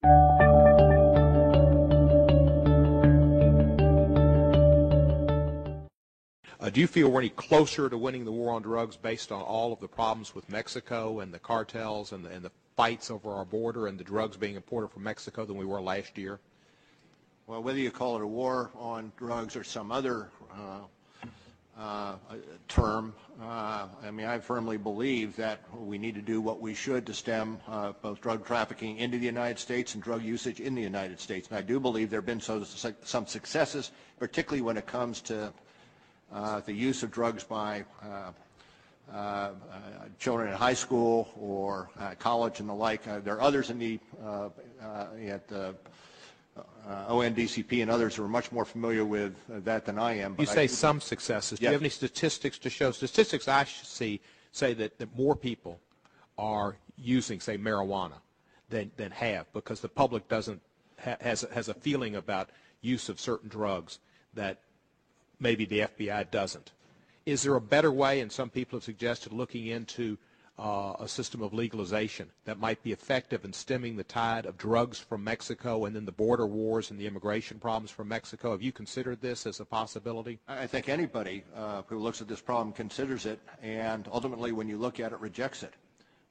Do you feel we're any closer to winning the war on drugs based on all of the problems with Mexico and the cartels and the fights over our border and the drugs being imported from Mexico than we were last year? Well, whether you call it a war on drugs or some other term, I mean, I firmly believe that we need to do what we should to stem both drug trafficking into the United States and drug usage in the United States. And I do believe there have been some successes, particularly when it comes to the use of drugs by children in high school or college and the like. There are others in the at ONDCP and others who are much more familiar with that than I am. But you say some successes. Do you have any statistics to show? Statistics I see say that more people are using, say, marijuana than have, because the public doesn't has a feeling about use of certain drugs that maybe the FBI doesn't. Is there a better way, and some people have suggested looking into a system of legalization that might be effective in stemming the tide of drugs from Mexico and then the border wars and the immigration problems from Mexico? Have you considered this as a possibility? I think anybody who looks at this problem considers it, and ultimately when you look at it, rejects it.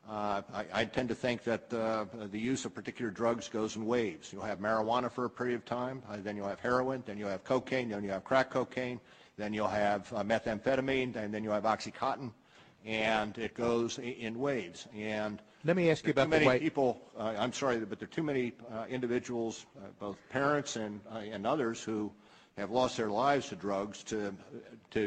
I tend to think that the use of particular drugs goes in waves. You'll have marijuana for a period of time, then you'll have heroin, then you'll have cocaine, then you'll have crack cocaine, then you'll have methamphetamine, and then you'll have OxyContin, and it goes in waves. And let me ask you about the way people. I'm sorry, but there are too many individuals, both parents and others, who have lost their lives to drugs to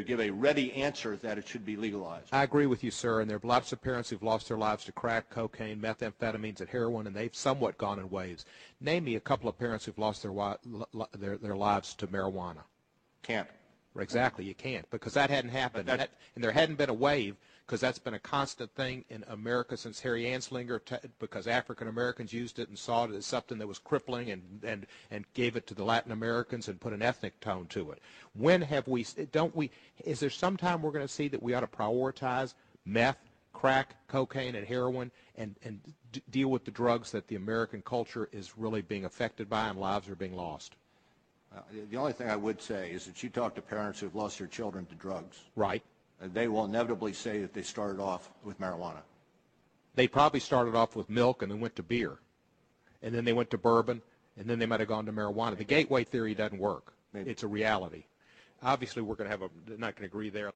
give a ready answer that it should be legalized. I agree with you, sir, and there are lots of parents who've lost their lives to crack, cocaine, methamphetamines, and heroin, and they've somewhat gone in waves. Name me a couple of parents who've lost their lives to marijuana. Can't. Exactly, you can't, because that hadn't happened, and there hadn't been a wave, because that's been a constant thing in America since Harry Anslinger, because African Americans used it and saw it as something that was crippling and gave it to the Latin Americans and put an ethnic tone to it. When have we, is there some time we're going to see that we ought to prioritize meth, crack, cocaine, and heroin and deal with the drugs that the American culture is really being affected by and lives are being lost? The only thing I would say is that you talk to parents who have lost their children to drugs. Right. They will inevitably say that they started off with marijuana. They probably started off with milk and then went to beer. And then they went to bourbon, and then they might have gone to marijuana. The gateway theory doesn't work. Maybe. It's a reality. Obviously, we're going to have not going to agree there.